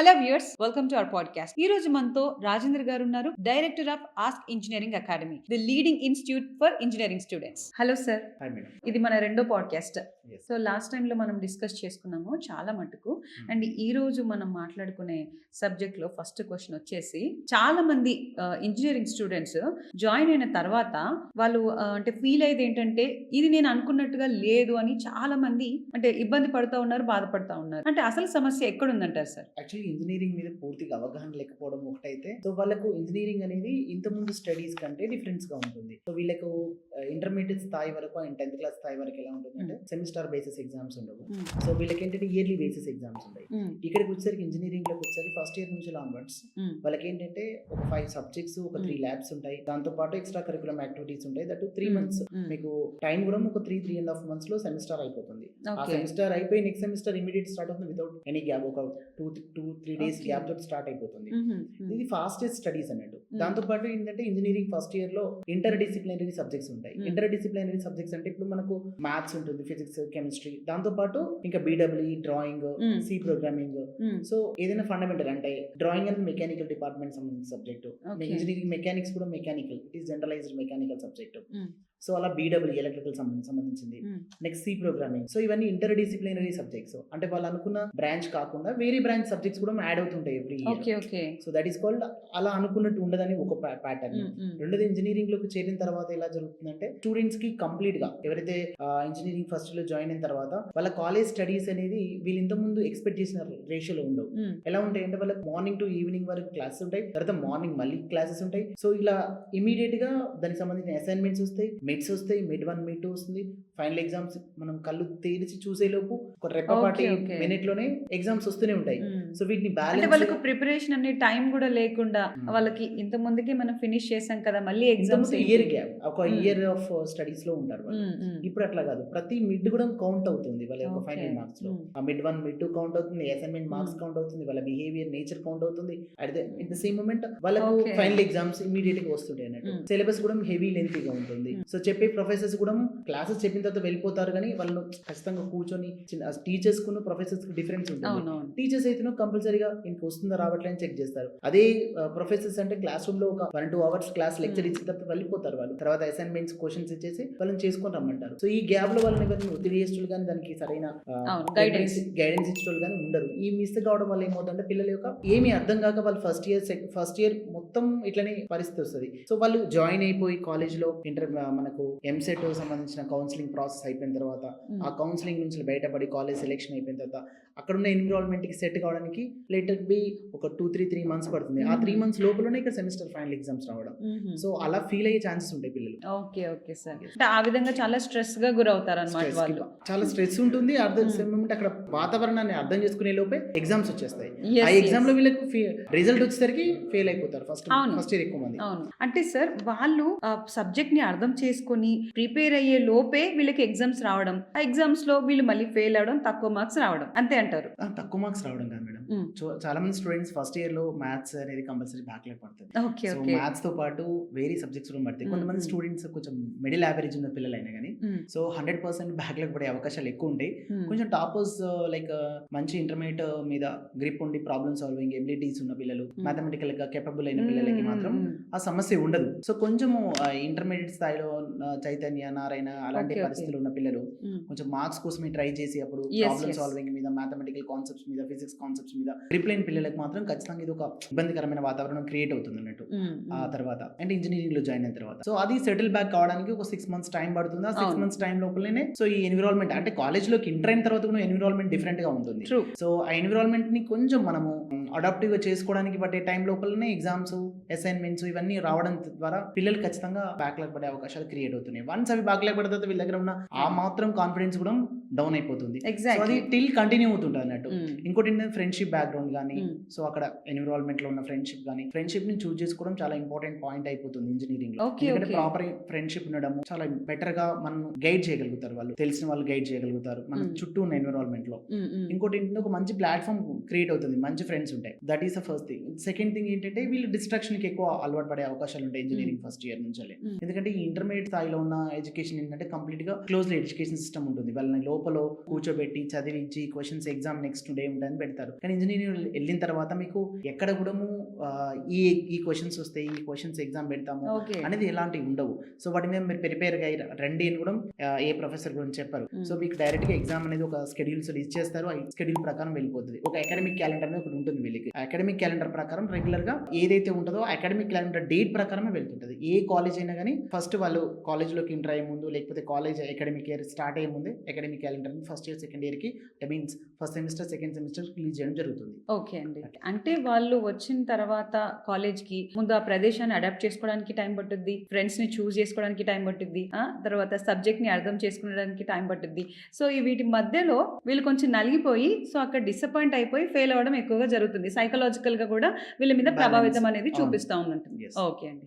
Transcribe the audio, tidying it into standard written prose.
Hello viewers, welcome to our podcast. ఈ రోజు మనతో రాజేంద్ర గారు ఉన్నారు, director of ask engineering academy, the leading institute for engineering students. Hello sir. Hi madam. ఇది మన రెండో పాడ్కాస్ట్. Yes. సో లాస్ట్ టైంలో మనం డిస్కస్ చేసుకున్నాము చాలా మటుకు. అండ్ ఈ రోజు మనం మాట్లాడుకునే సబ్జెక్ట్ లో ఫస్ట్ క్వశ్చన్ వచ్చేసి, చాలా మంది ఇంజనీరింగ్ స్టూడెంట్స్ జాయిన్ అయిన తర్వాత వాళ్ళు అంటే ఫీల్ అయ్యేది ఏంటంటే, ఇది నేను అనుకున్నట్టుగా లేదు అని చాలా మంది అంటే ఇబ్బంది పడుతూ ఉన్నారు, బాధపడుతూ ఉన్నారు. అంటే అసలు సమస్య ఎక్కడ ఉందంటారు సార్? యాక్చువల్లీ ఇంజనీరింగ్ మీద పూర్తిగా అవగాహన లేకపోవడం ఒకటైతే, సో వాళ్ళకు ఇంజనీరింగ్ అనేది ఇంతకుముందు స్టడీస్ కంటే డిఫరెన్స్ గా ఉంటుంది. సో వీళ్ళకు ఇంటర్మీడియట్ స్థాయి వరకు అండ్ 10th క్లాస్ స్థాయి వరకు ఎలా ఉంటుందంటే సెమిస్టర్ బేసిస్ ఎగ్జామ్స్ ఉండవు. సో వీళ్ళకి ఏంటంటే ఇయర్లీ బేసిస్ ఎగ్జామ్స్ ఉంటాయి. ఇక్కడికి వచ్చేసరికి ఇంజనీరింగ్ లోకి వచ్చేసరికి ఫస్ట్ ఇయర్ నుంచి ఆన్వర్డ్స్ వాళ్ళకి ఏంటంటే ఒక 5 సబ్జెక్ట్స్, ఒక 3 ల్యాబ్స్ ఉంటాయి. దాంతో పాటు ఎక్స్ట్రా కరికులం యాక్టివిటీస్ ఉంటాయి. దట్ 3 months మీకు టైం కూడా ఒక 3.5 months లో సెమిస్టర్ అయిపోతుంది. ఆ సెమిస్టర్ అయిపోయి నెక్స్ట్ సెమిస్టర్ ఇమీడియట్ స్టార్ట్ అవుతుంది వితౌట్ ఎనీ గ్యాప్. ఒక 2-3 days గ్యాప్ తోటి స్టార్ట్ అయిపోతుంది. ఇది ఫాస్టెస్ట్ స్టడీస్ అన్నట్టు. దాంతో పాటు ఏంటంటే ఇంజనీరింగ్ ఫస్ట్ ఇయర్ లో ఇంటర్ డిసిప్లినరీ సబ్జెక్ట్స్ ఉంటాయి. ఇంటర్ డిసిప్లినరీ సబ్జెక్ట్స్ అంటే ఇప్పుడు మనకు మ్యాథ్స్ ఉంటుంది, ఫిజిక్స్, కెమిస్ట్రీ, దాంతో పాటు ఇంకా BWE, drawing, C programming. So ఏదైనా ఫండమెంటల్ అంటే డ్రాయింగ్ అనేది మెకానికల్ డిపార్ట్మెంట్ సంబంధించిన సబ్జెక్ట్. ఇంజనీరింగ్ మెకానిక్స్ కూడా mechanical, it is generalised mechanical subject. So అలా BWE ఎలక్ట్రికల్ సంబంధించింది. Next C programming. సో ఇవన్నీ ఇంటర్ డిసిప్లినరీ సబ్జెక్ట్స్. అంటే వాళ్ళు అనుకున్న బ్రాంచ్ కాకుండా వేరే బ్రాంచ్ సబ్జెక్ట్స్ కూడా యాడ్ అవుతుంటాయి every year. So that is called అలా అనుకున్నట్టు ఉండదని ఒక ప్యాటర్న్. రెండోది ఇంజనీరింగ్ లోకి చేరిన తర్వాత ఎలా జరుగుతుందంటే స్టూడెంట్స్ కి కంప్లీట్ గా ఎవరైతే ఇంజనీరింగ్ ఫస్ట్ లో జాయిన్ అయిన తర్వాత వాళ్ళ కాలేజ్ స్టడీస్ అనేది వీళ్ళు ఇంత ముందు ఎక్స్పెక్ట్ చేసిన రేషియోలో ఉండవు. ఎలా ఉంటాయి అంటే వాళ్ళకి మార్నింగ్ టు ఈవినింగ్ వరకు క్లాసెస్ ఉంటాయి, తర్వాత మార్నింగ్ మళ్ళీ క్లాసెస్ ఉంటాయి. సో ఇలా ఇమీడియట్ గా దానికి సంబంధించిన అసైన్మెంట్స్ వస్తాయి, మిడ్స్ వస్తాయి, మిడ్ 1 మిడ్ 2 వస్తుంది, ఫైనల్ ఎగ్జామ్స్ మనం కళ్ళు తెరిచి చూసే లోపు ఒక రెప్పపాటి మినిట్ లోనే ఎగ్జామ్స్ వస్తూనే ఉంటాయి. సో వీటిని బ్యాలెన్స్ వాళ్ళకి ప్రిపరేషన్ అనే టైం కూడా లేకుండా వాళ్ళకి ఇంత ముందుకి మనం ఫినిష్ చేసాం కదా, మళ్ళీ ఎగ్జామ్స్ ఇయర్ గ్యాప్, ఒక ఇయర్ ఆఫ్ స్టడీస్ లో ఉంటారు వాళ్ళు. ఇప్పుడు అట్లా కాదు, ప్రతి మిడ్ కూడా కౌంట్ అవుతుంది వాళ్ళ యొక్క ఫైనల్ మార్క్స్ లో. ఆ మిడ్ 1 మిడ్ 2 కౌంట్ అవుతుంది, అసైన్మెంట్ మార్క్స్ కౌంట్ అవుతుంది, వాళ్ళ బిహేవియర్, నేచర్ కౌంట్ అవుతుంది. అట్ ద సేమ్ మూమెంట్ వాళ్ళకు ఫైనల్ ఎగ్జామ్స్ ఇమీడియట్ గా వస్తుంటాయి అన్నట్టు. సిలబస్ కూడా హెవీ లెంత్ గా ఉంటుంది. సో చెప్పే ప్రొఫెసర్స్ కూడా క్లాసెస్ చెప్పిన తర్వాత వెళ్ళిపోతారు, కానీ వాళ్ళు ఖచ్చితంగా కూర్చొని టీచర్స్ కు ప్రొఫెసర్స్ కి డిఫరెన్స్ ఉంటుంది. టీచర్స్ అయితే కంపల్సరీగా ఇంక వస్తుందా రావట్లే అని చెక్ చేస్తారు. అదే ప్రొఫెసర్స్ అంటే క్లాస్ రూమ్ లో ఒక 1-2 hours క్లాస్ లెక్చర్ ఇచ్చిన తర్వాత వెళ్ళిపోతారు వాళ్ళు. తర్వాత అసైన్మెంట్స్, క్వశ్చన్స్ ఇచ్చేసి వాళ్ళని చేసుకొని రమ్మంటారు. సో ఈ గ్యాప్ లో వాళ్ళని ఎవరిని ఒత్తిడి చేసేవాళ్ళు కానీ దానికి సరైన గైడెన్స్ ఇచ్చేవాళ్ళు కానీ ఉండరు. ఈ మిస్ కావడం వల్ల ఏమవుతుందంటే పిల్లల యొక్క ఏమీ అర్థం కాక వాళ్ళు ఫస్ట్ ఇయర్ మొత్తం ఇట్లనే పరిస్థితి వస్తుంది. సో వాళ్ళు జాయిన్ అయిపోయి కాలేజ్ లో మనకు ఎంసెట్ సంబంధించిన కౌన్సిలింగ్ ప్రాసెస్ అయిపోయిన తర్వాత, ఆ కౌన్సిలింగ్ నుంచి బయటపడి కాలేజ్ సెలెక్షన్ అయిపోయిన తర్వాత అక్కడ ఉన్న ఎన్విరాన్మెంట్ కి సెట్ కావడానికి లేటర్ బి ఒక 2-3 months పడుతుంది. ఆ 3 months లోపలనే ఇక్కడ సెమిస్టర్ ఫైనల్ ఎగ్జామ్స్ రావడం. సో అలా ఫీల్ అయ్యే ఛాన్సెస్ ఉంటాయి పిల్లలు. Okay sir. ఆ విధంగా చాలా స్ట్రెస్ గా గురవుతారు అన్నమాట వాళ్ళు. చాలా స్ట్రెస్ ఉంటుంది. అక్కడ వాతావరణాన్ని అర్థం చేసుకునే లోపే ఎగ్జామ్స్ వచ్చేస్తాయి. ఆ ఎగ్జామ్ లో వీళ్ళకి రిజల్ట్ వచ్చేసరికి ఫెయిల్ అయిపోతారు ఫస్ట్ ఇయర్ ఎక్కువ మంది. అంటే సార్ వాళ్ళు సబ్జెక్ట్ ని అర్థం చేసుకొని ప్రిపేర్ అయ్యే లోపే వీళ్ళకి ఎగ్జామ్స్ రావడం, ఆ ఎగ్జామ్స్ లో వీళ్ళు మళ్ళీ ఫెయిల్ అవడం, తక్కువ మార్క్స్ రావడం, అంతే అంటారు. తక్కువ మార్క్స్ రావడం కాదు మేడం. చాలా మంది స్టూడెంట్స్ ఫస్ట్ ఇయర్ లో మ్యాథ్స్ అనేది కంపల్సరీ బ్యాక్లాగ్ పడుతుంది. సో మ్యాథ్స్ తో పాటు వేరే సబ్జెక్ట్స్ కూడా పడతాయి. కొంతమంది స్టూడెంట్స్ కొంచెం మిడిల్ యావరేజ్ ఉన్న పిల్లలు అయినా కానీ సో 100% బ్యాక్లాగ్ పడే అవకాశాలు ఎక్కువ ఉంటాయి. కొంచెం టాపర్స్ లైక్ మంచి ఇంటర్మీడియట్ మీద గ్రిప్ ఉండి ప్రాబ్లమ్ సాల్వింగ్ ఎబిలిటీస్ ఉన్న పిల్లలు, మ్యాథమెటికల్ గా కేపబుల్ అయిన పిల్లలకి మాత్రం ఆ సమస్య ఉండదు. సో కొంచెం ఇంటర్మీడియట్ స్థాయిలో చైతన్య, నారాయణ అలాంటి పరిస్థితులు ఉన్న పిల్లలు కొంచెం మార్క్స్ కోసమే ట్రై చేసి అప్పుడు ప్రాబ్లమ్ సాల్వింగ్ మీద, మ్యాథమెటికల్ కాన్సెప్ట్స్ మీద, ఫిజిక్స్ కాన్సెప్ట్స్ మీద గ్రిప్ లేని పిల్లలకు మాత్రం ఖచ్చితంగా ఇది ఒక ఇబ్బందికరమైన వాతావరణం క్రియేట్ అవుతుంది అన్నట్టు. ఆ తర్వాత అంటే ఇంజనీరింగ్ లో జాయిన్ అయిన తర్వాత సో అది సెటిల్ బ్యాక్ కావడానికి ఒక 6 months టైం పడుతుంది. ఆ 6 months టైం లోపలనే సో ఈ ఎన్విరాన్మెంట్ అంటే కాలేజ్ లోకి ఎంటర్ అయిన తర్వాత కూడా ఎన్విరాన్మెంట్ డిఫరెంట్ గా ఉంటుంది. సో ఆ ఎన్విరాన్మెంట్ ని కొంచెం మనము అడాప్టివ్ గా చేసుకోవడానికి పట్టే టైం లోపలనే ఎగ్జామ్స్, అసైన్మెంట్స్ ఇవన్నీ రావడం ద్వారా పిల్లలు ఖచ్చితంగా బ్యాక్లాగ్ పడే అవకాశాలు క్రియేట్ అవుతున్నాయి. వన్స్ అవి బ్యాక్లాగ్ పడిన తర్వాత వీళ్ళ దగ్గర ఉన్న ఆ మాత్రం కాన్ఫిడెన్స్ కూడా డౌన్ అయిపోతుంది. సో అది టిల్ కంటిన్యూ అవుతుంటుంది అన్నట్టు. ఇంకోటి ఏంటంటే ఫ్రెండ్షిప్ బ్యాక్గ్రౌండ్ కానీ, సో అక్కడ ఎన్విరాన్మెంట్ లో ఉన్న ఫ్రెండ్షిప్ కానీ, ఫ్రెండ్షిప్ ని చూస్ చేసుకోవడం చాలా ఇంపార్టెంట్ పాయింట్ అయిపోతుంది ఇంజనీరింగ్ లో. ఎందుకంటే ప్రాపర్ ఫ్రెండ్షిప్ ఉండడం చాలా బెటర్ గా మనం గైడ్ చేయగలుగుతారు, వాళ్ళు తెలిసిన వాళ్ళు గైడ్ చేయగలుగుతారు మన చుట్టూ ఉన్న ఎన్విరాన్మెంట్ లో. ఇంకోటి ఏంటంటే ఒక మంచి ప్లాట్ఫామ్ క్రియేట్ అవుతుంది, మంచి ఫ్రెండ్స్ ఉంటాయి. That is the first thing. Second thing ఏంటంటే వీళ్ళు డిస్ట్రాక్షన్ కి ఎక్కువ అలవాటు పడే అవకాశాలు ఉంటాయి ఇంజనీరింగ్ ఫస్ట్ ఇయర్ నుంచి. ఎందుకంటే ఈ ఇంటర్మీడియట్ ఇంటర్మీడియట్ స్థాయిలో ఉన్న ఎడ్యుకేషన్ ఏంటంటే కంప్లీట్ గా క్లోజ్డ్ ఎడ్యుకేషన్ సిస్టమ్ ఉంటుంది. వాళ్ళని లోపల కూర్చోబెట్టి చదివించి క్వశ్చన్స్ ఎగ్జామ్ నెక్స్ట్ డే ఉంటాయని పెడతారు. కానీ ఇంజనీరింగ్ వెళ్ళిన తర్వాత మీకు ఎక్కడ కూడా ఈ క్వశ్చన్స్ వస్తాయి, ఈ క్వశ్చన్స్ ఎగ్జామ్ పెడతాము ఓకే. అనేది ఎలాంటివి ఉండవు. సో వాటి మీద మీరు ప్రిపేర్ గా రండి అని కూడా ఏ ప్రొఫెసర్ గురించి చెప్పారు. సో మీకు డైరెక్ట్ గా ఎగ్జామ్ అనేది ఒక స్కెడ్యూల్స్ ఇచ్చేస్తారు. ఆ స్కెడ్యూల్ ప్రకారం వెళ్ళిపోతుంది. ఒక అకాడమిక్ క్యాలెండర్ అనేది ఒకటి ఉంటుంది వీళ్ళకి. అకాడమిక్ క్యాలెండర్ ప్రకారం రెగ్యులర్ గా ఏదైతే ఉంటుందో అకాడమిక్ క్యాలెండర్ డేట్ ప్రకారమే వెళ్తుంటది. ఏ కాలేజ్ అయినా కానీ ఫస్ట్ వాళ్ళు కాలేజ్ లోకి ఎంటర్ అయ్యే ముందు, లేకపోతే కాలేజ్ అకాడమిక్ ఇయర్ స్టార్ట్ అయ్యే ముందే academic calendar first year second year కి means first semester second semester release చేయడం జరుగుతుంది. ఓకే అండి. అంటే వాళ్ళు వచ్చిన తర్వాత కాలేజ్ కి ముందు ఆ ప్రదేశాన్ని అడాప్ట్ చేసుకోవడానికి టైం పట్టుద్ది, ఫ్రెండ్స్ ని చూస్ చేసుకోవడానికి టైం పట్టుద్ది, తర్వాత సబ్జెక్ట్ ని అర్థం చేసుకోవడానికి టైం పట్టుద్ది. సో ఈ వీటి మధ్యలో వీళ్ళు కొంచెం నలిగిపోయి సో అక్కడ డిసప్పాయింట్ అయిపోయి ఫెయిల్ అవ్వడం ఎక్కువగా జరుగుతుంది. సైకలాజికల్ గా కూడా వీళ్ళ మీద ప్రభావితం అనేది అవును. చూపిస్తూ ఉంటుంది. Yes. ఓకే అండి.